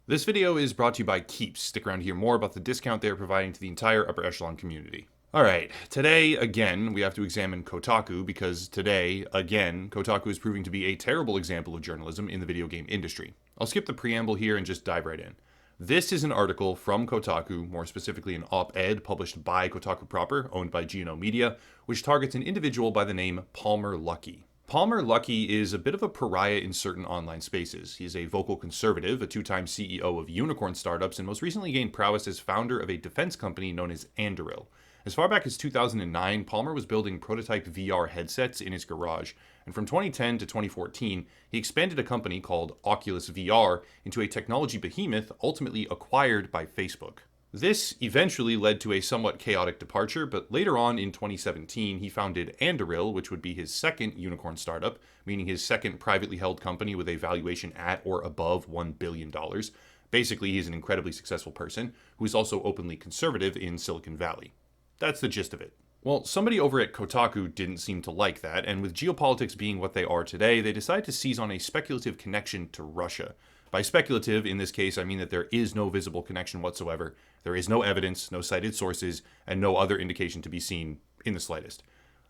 This video is brought to you by Keeps. Stick around to hear more about the discount they are providing to the entire upper echelon community. Alright, today, again, we have to examine Kotaku because today, again, Kotaku is proving to be a terrible example of journalism in the video game industry. I'll skip the preamble here and just dive right in. This is an article from Kotaku, more specifically an op-ed published by Kotaku proper, owned by G&O Media, which targets an individual by the name Palmer Luckey. Palmer Luckey is a bit of a pariah in certain online spaces. He is a vocal conservative, a two-time CEO of unicorn startups, and most recently gained prowess as founder of a defense company known as Anduril. As far back as 2009, Palmer was building prototype VR headsets in his garage, and from 2010 to 2014, he expanded a company called Oculus VR into a technology behemoth ultimately acquired by Facebook. This eventually led to a somewhat chaotic departure, but later on in 2017, he founded Anduril, which would be his second unicorn startup, meaning his second privately held company with a valuation at or above $1 billion. Basically, he's an incredibly successful person who is also openly conservative in Silicon Valley. That's the gist of it. Well, somebody over at Kotaku didn't seem to like that, and with geopolitics being what they are today, they decided to seize on a speculative connection to Russia. By speculative, in this case, I mean that there is no visible connection whatsoever. There is no evidence, no cited sources, and no other indication to be seen in the slightest.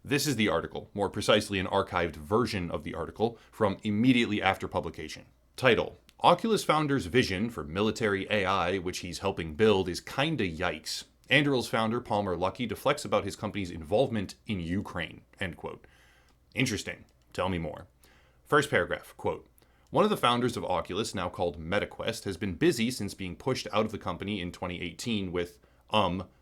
This is the article, more precisely an archived version of the article from immediately after publication. Title: Oculus founder's vision for military AI, which he's helping build, is kinda yikes. Anduril's founder, Palmer Luckey, deflects about his company's involvement in Ukraine, end quote. Interesting. Tell me more. First paragraph, quote, one of the founders of Oculus, now called MetaQuest, has been busy since being pushed out of the company in 2018 with,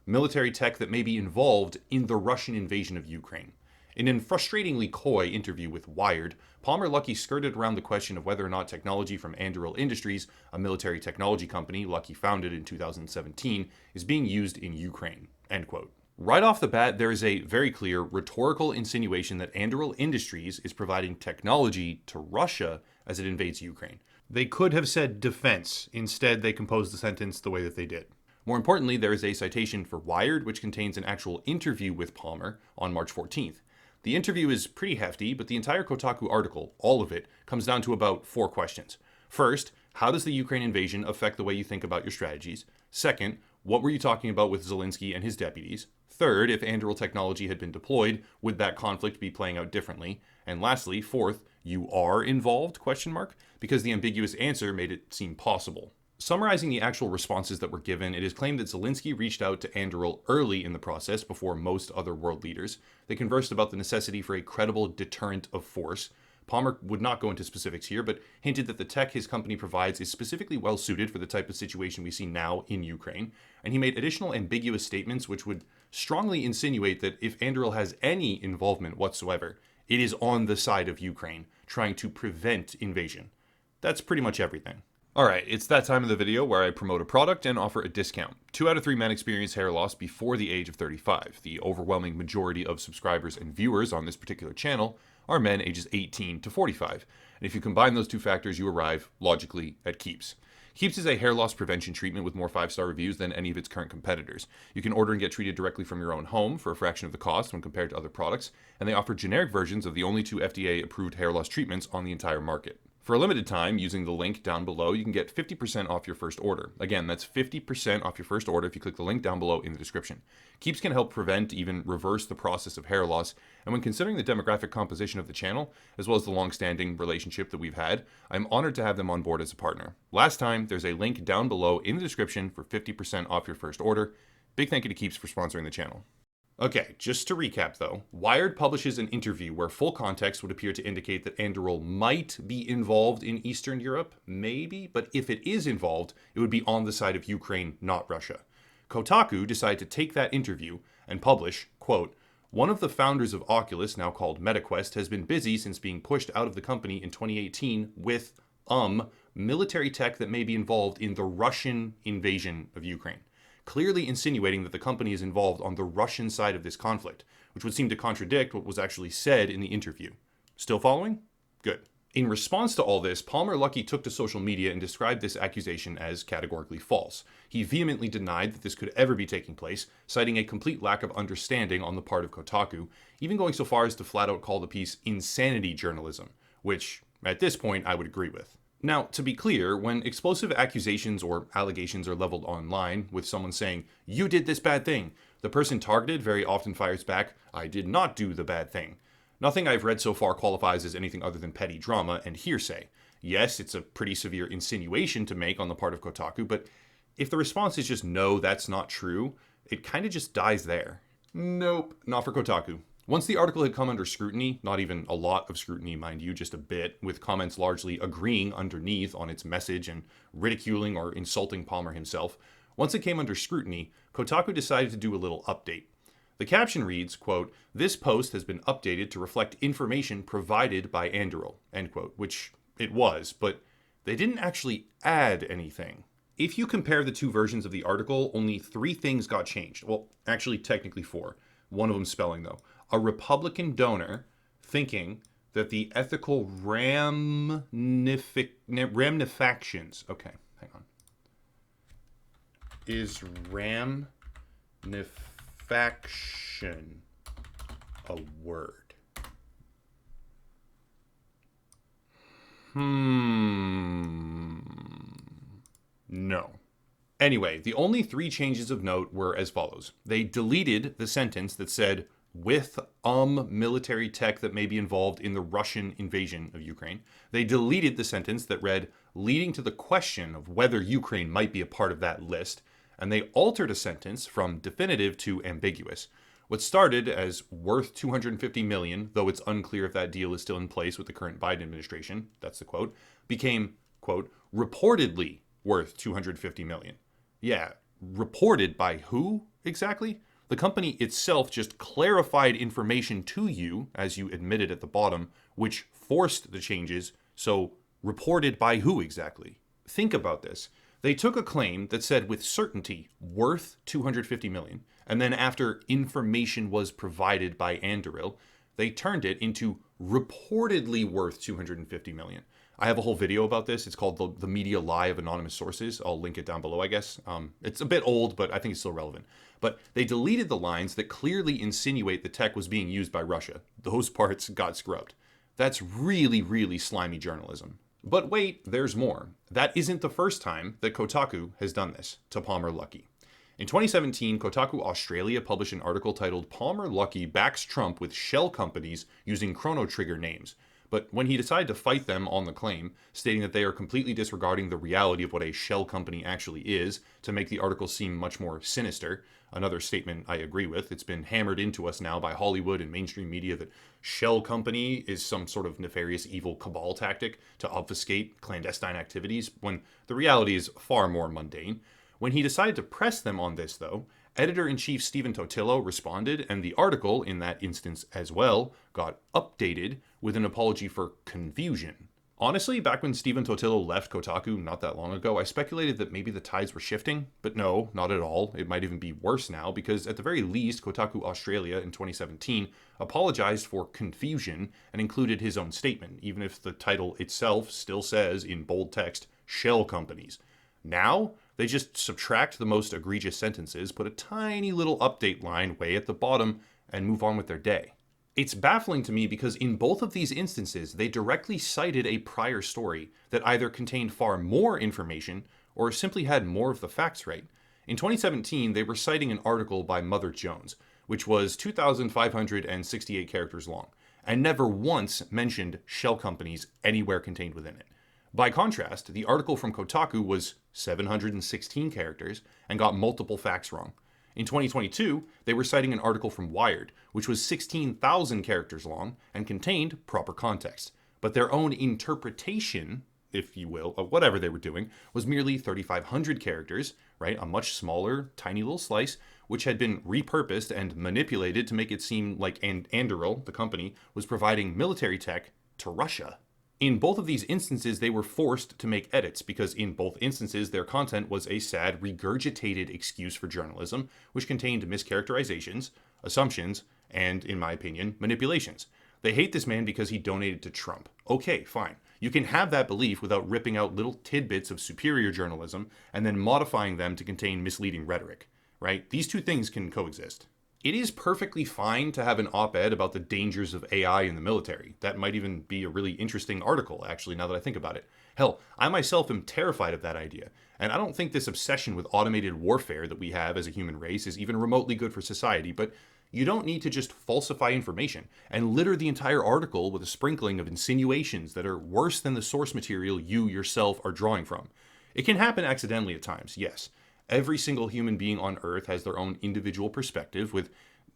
military tech that may be involved in the Russian invasion of Ukraine. In a frustratingly coy interview with Wired, Palmer Luckey skirted around the question of whether or not technology from Anduril Industries, a military technology company Luckey founded in 2017, is being used in Ukraine, end quote. Right off the bat, there is a very clear rhetorical insinuation that Anduril Industries is providing technology to Russia as it invades Ukraine. They could have said defense. Instead, they composed the sentence the way that they did. More importantly, there is a citation for Wired, which contains an actual interview with Palmer on March 14th. The interview is pretty hefty, but the entire Kotaku article, all of it, comes down to about 4 questions. First, how does the Ukraine invasion affect the way you think about your strategies? Second, what were you talking about with Zelensky and his deputies? Third, if Anduril technology had been deployed, would that conflict be playing out differently? And lastly, fourth, you are involved? Because the ambiguous answer made it seem possible. Summarizing the actual responses that were given, it is claimed that Zelensky reached out to Anduril early in the process before most other world leaders. They conversed about the necessity for a credible deterrent of force. Palmer would not go into specifics here, but hinted that the tech his company provides is specifically well suited for the type of situation we see now in Ukraine, and he made additional ambiguous statements which would strongly insinuate that if Anduril has any involvement whatsoever, it is on the side of Ukraine, trying to prevent invasion. That's pretty much everything. Alright, it's that time of the video where I promote a product and offer a discount. 2 out of 3 men experience hair loss before the age of 35. The overwhelming majority of subscribers and viewers on this particular channel are men ages 18 to 45. And if you combine those 2 factors, you arrive, logically, at Keeps. Keeps is a hair loss prevention treatment with more 5-star reviews than any of its current competitors. You can order and get treated directly from your own home for a fraction of the cost when compared to other products, and they offer generic versions of the only 2 FDA-approved hair loss treatments on the entire market. For a limited time, using the link down below, you can get 50% off your first order. Again, that's 50% off your first order if you click the link down below in the description. Keeps can help prevent, even reverse the process of hair loss, and when considering the demographic composition of the channel, as well as the long-standing relationship that we've had, I'm honored to have them on board as a partner. Last time, there's a link down below in the description for 50% off your first order. Big thank you to Keeps for sponsoring the channel. Okay, just to recap though, Wired publishes an interview where full context would appear to indicate that Anduril might be involved in Eastern Europe, maybe, but if it is involved, it would be on the side of Ukraine, not Russia. Kotaku decided to take that interview and publish, quote, one of the founders of Oculus, now called MetaQuest, has been busy since being pushed out of the company in 2018 with, military tech that may be involved in the Russian invasion of Ukraine, clearly insinuating that the company is involved on the Russian side of this conflict, which would seem to contradict what was actually said in the interview. Still following? Good. In response to all this, Palmer Luckey took to social media and described this accusation as categorically false. He vehemently denied that this could ever be taking place, citing a complete lack of understanding on the part of Kotaku, even going so far as to flat out call the piece insanity journalism, which, at this point, I would agree with. Now, to be clear, when explosive accusations or allegations are leveled online with someone saying, "You did this bad thing," the person targeted very often fires back, "I did not do the bad thing." Nothing I've read so far qualifies as anything other than petty drama and hearsay. Yes, it's a pretty severe insinuation to make on the part of Kotaku, but if the response is just no, that's not true, it kind of just dies there. Nope, not for Kotaku. Once the article had come under scrutiny, not even a lot of scrutiny, mind you, just a bit, with comments largely agreeing underneath on its message and ridiculing or insulting Palmer himself, once it came under scrutiny, Kotaku decided to do a little update. The caption reads, quote, "This post has been updated to reflect information provided by Anduril," end quote, which it was, but they didn't actually add anything. If you compare the two versions of the article, only 3 things got changed. Well, actually, technically 4. One of them spelling, though. A Republican donor thinking that the ethical ramnifactions. Okay, hang on. Is ramnifaction a word? No. Anyway, the only 3 changes of note were as follows. They deleted the sentence that said, "with military tech that may be involved in the Russian invasion of Ukraine." They deleted the sentence that read, "leading to the question of whether Ukraine might be a part of that list." And they altered a sentence from definitive to ambiguous. What started as worth $250 million, though it's unclear if that deal is still in place with the current Biden administration, that's the quote, became, quote, "reportedly worth $250 million. Yeah, reported by who exactly? The company itself just clarified information to you, as you admitted at the bottom, which forced the changes, so reported by who exactly? Think about this. They took a claim that said with certainty worth $250 million, and then after information was provided by Anduril, they turned it into reportedly worth $250 million. I have a whole video about this. It's called the Media Lie of Anonymous Sources. I'll link it down below, I guess. It's a bit old, but I think it's still relevant. But they deleted the lines that clearly insinuate the tech was being used by Russia. Those parts got scrubbed. That's really, really slimy journalism. But wait, there's more. That isn't the first time that Kotaku has done this to Palmer Luckey. In 2017, Kotaku Australia published an article titled "Palmer Luckey Backs Trump with Shell Companies Using Chrono Trigger Names." But when he decided to fight them on the claim, stating that they are completely disregarding the reality of what a shell company actually is to make the article seem much more sinister, another statement I agree with. It's been hammered into us now by Hollywood and mainstream media that shell company is some sort of nefarious evil cabal tactic to obfuscate clandestine activities, when the reality is far more mundane. When he decided to press them on this, though, Editor-in-Chief Stephen Totillo responded, and the article, in that instance as well, got updated with an apology for confusion. Honestly, back when Stephen Totillo left Kotaku not that long ago, I speculated that maybe the tides were shifting, but no, not at all. It might even be worse now, because at the very least, Kotaku Australia in 2017 apologized for confusion and included his own statement, even if the title itself still says in bold text, "Shell Companies." Now, they just subtract the most egregious sentences, put a tiny little update line way at the bottom, and move on with their day. It's baffling to me because in both of these instances, they directly cited a prior story that either contained far more information or simply had more of the facts right. In 2017, they were citing an article by Mother Jones, which was 2,568 characters long, and never once mentioned shell companies anywhere contained within it. By contrast, the article from Kotaku was 716 characters and got multiple facts wrong. In 2022, they were citing an article from Wired, which was 16,000 characters long and contained proper context. But their own interpretation, if you will, of whatever they were doing, was merely 3,500 characters, right? A much smaller, tiny little slice, which had been repurposed and manipulated to make it seem like Anduril, the company, was providing military tech to Russia. In both of these instances, they were forced to make edits because in both instances, their content was a sad, regurgitated excuse for journalism, which contained mischaracterizations, assumptions, and, in my opinion, manipulations. They hate this man because he donated to Trump. Okay, fine. You can have that belief without ripping out little tidbits of superior journalism and then modifying them to contain misleading rhetoric, right? These two things can coexist. It is perfectly fine to have an op-ed about the dangers of AI in the military. That might even be a really interesting article, actually, now that I think about it. Hell, I myself am terrified of that idea, and I don't think this obsession with automated warfare that we have as a human race is even remotely good for society, but you don't need to just falsify information and litter the entire article with a sprinkling of insinuations that are worse than the source material you yourself are drawing from. It can happen accidentally at times, yes. Every single human being on Earth has their own individual perspective, with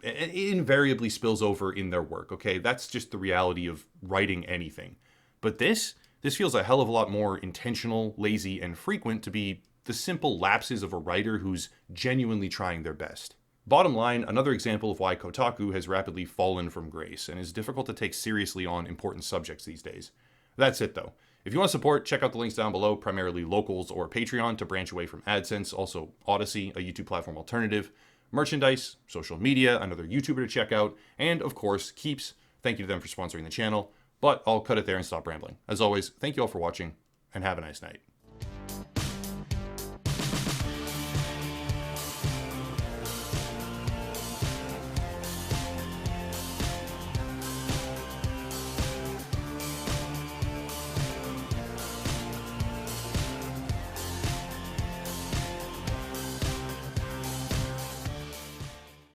it invariably spills over in their work, okay? That's just the reality of writing anything. But this feels a hell of a lot more intentional, lazy, and frequent to be the simple lapses of a writer who's genuinely trying their best. Bottom line, another example of why Kotaku has rapidly fallen from grace and is difficult to take seriously on important subjects these days. That's it though. If you want to support, check out the links down below, primarily locals or Patreon to branch away from AdSense, also Odyssey, a YouTube platform alternative, merchandise, social media, another YouTuber to check out, and of course, Keeps. Thank you to them for sponsoring the channel, but I'll cut it there and stop rambling. As always, thank you all for watching, and have a nice night.